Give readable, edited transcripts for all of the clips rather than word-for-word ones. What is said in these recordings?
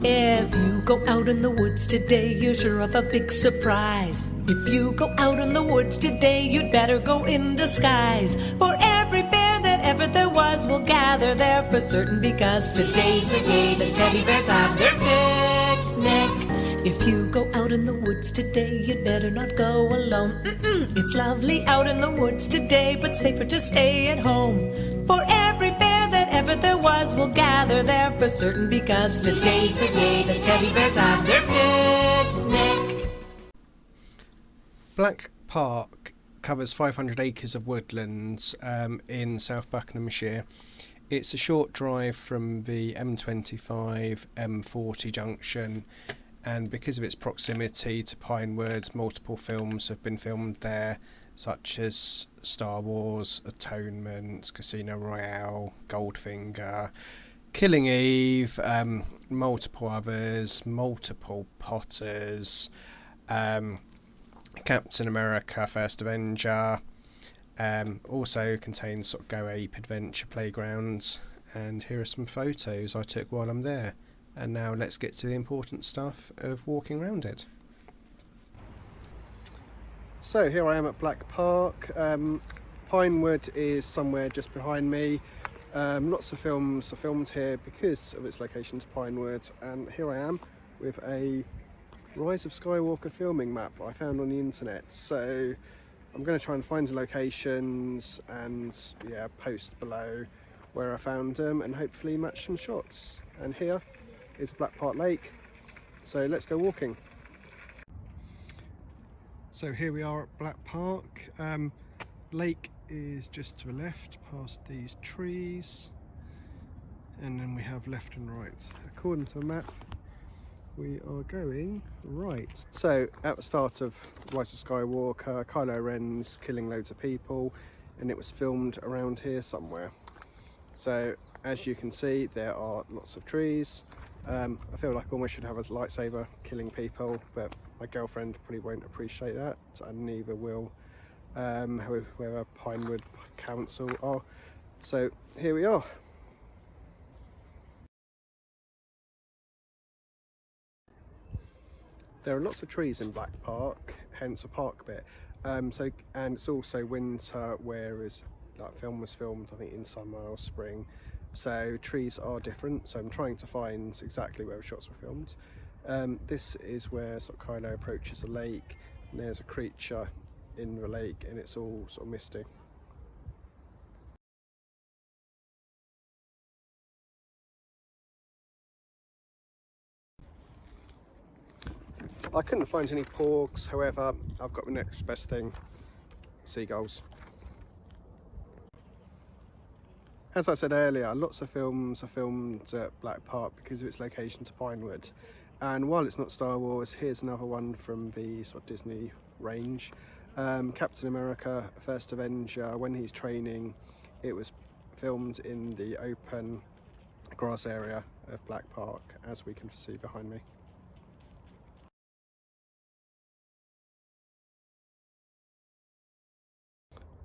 If you go out in the woods today, you're sure of a big surprise. If you go out in the woods today, you'd better go in disguise. For every bear that ever there was will gather there for certain, because today's the day the teddy bears have their picnic. If you go out in the woods today, you'd better not go alone. It's lovely out in the woods today, but safer to stay at home. For every bear that ever there was will gather there for certain, because today's the day the teddy bears have their picnic. Black Park covers 500 acres of woodlands in South Buckinghamshire. It's a short drive from the M25 M40 junction, and because of its proximity to Pinewoods, multiple films have been filmed there, such as Star Wars, Atonement, Casino Royale, Goldfinger, Killing Eve, multiple others, multiple Potters, Captain America First Avenger, also contains sort of Go Ape Adventure playgrounds, and here are some photos I took while I'm there. And now let's get to the important stuff of walking around it. So here I am at Black Park. Pinewood is somewhere just behind me. Lots of films are filmed here because of its location to Pinewood, and here I am with a Rise of Skywalker filming map I found on the internet. So I'm going to try and find the locations and post below where I found them and hopefully match some shots. And here is Black Park Lake, so let's go walking. So here we are at Black Park. Lake is just to the left past these trees, and then we have left and right. According to the map, we are going right. So at the start of Rise of Skywalker, Kylo Ren's killing loads of people, and it was filmed around here somewhere. So as you can see, there are lots of trees. I feel like I almost should have a lightsaber killing people, but my girlfriend probably won't appreciate that, and neither will whoever Pinewood Council are. So here we are. There are lots of trees in Black Park, hence a park bit. And it's also winter, whereas that film was filmed I think in summer or spring. So trees are different, so I'm trying to find exactly where the shots were filmed. This is where sort of Kylo approaches the lake, and there's a creature in the lake, and it's all sort of misty. I couldn't find any porgs, however I've got the next best thing: seagulls. As I said earlier, lots of films are filmed at Black Park because of its location to Pinewood. And while it's not Star Wars, here's another one from the sort of Disney range. Captain America First Avenger, when he's training, it was filmed in the open grass area of Black Park, as we can see behind me.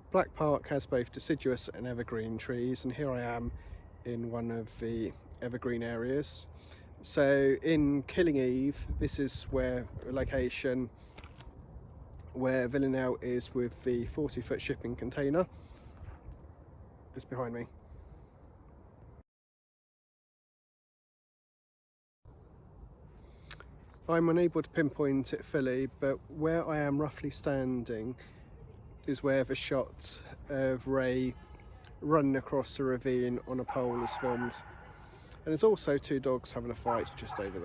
Black Park has both deciduous and evergreen trees, and here I am in one of the evergreen areas. So in Killing Eve, this is where a location where Villanelle is with the 40-foot shipping container, just behind me. I'm unable to pinpoint it fully, but where I am roughly standing is where the shot of Rey running across a ravine on a pole is filmed. And there's also two dogs having a fight just over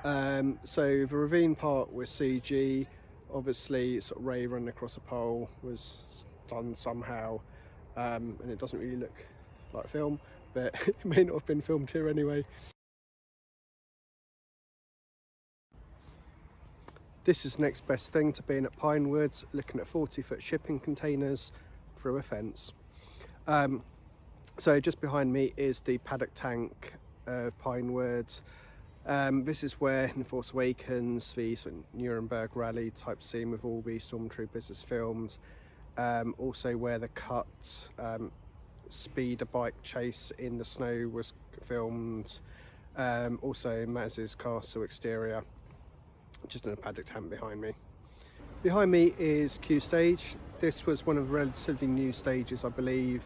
there. So the ravine part was CG. Obviously, sort of Rey running across a pole was done somehow, and it doesn't really look like film, but it may not have been filmed here anyway. This is the next best thing to being at Pinewoods, looking at 40-foot shipping containers through a fence. So just behind me is the paddock tank of Pinewoods. This is where in The Force Awakens the sort of Nuremberg rally type scene with all the stormtroopers is filmed. Also where the cut speeder bike chase in the snow was filmed. Also Maz's castle exterior, just in a paddock tent behind me. Behind me is Q stage. This was one of the relatively new stages, I believe,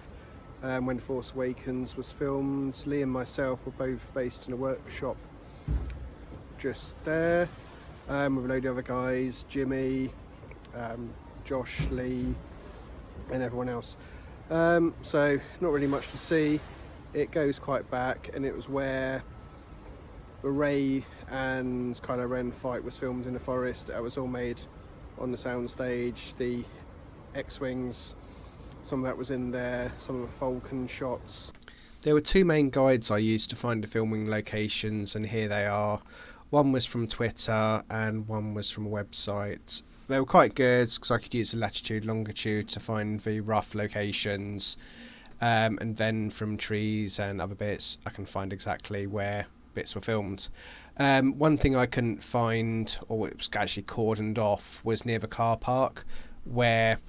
when Force Awakens was filmed. Lee and myself were both based in a workshop just there, with a load of other guys, Jimmy, Josh, Lee and everyone else. So not really much to see. It goes quite back, and it was where the Rey and Kylo Ren fight was filmed in the forest. It was all made on the soundstage. The X-Wings, some of that was in there, some of the Falcon shots. There were two main guides I used to find the filming locations, and here they are. One was from Twitter and one was from a website. They were quite good because I could use the latitude, longitude to find the rough locations, and then from trees and other bits I can find exactly where bits were filmed. One thing I couldn't find, or it was actually cordoned off, was near the car park where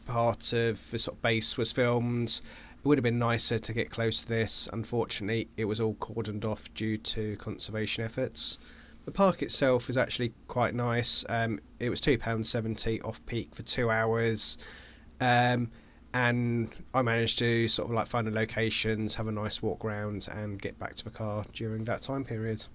part of the sort of base was filmed. It would have been nicer to get close to this. Unfortunately, it was all cordoned off due to conservation efforts. The park itself is actually quite nice. It was £2.70 off peak for 2 hours, and I managed to sort of like find the locations, have a nice walk around and get back to the car during that time period.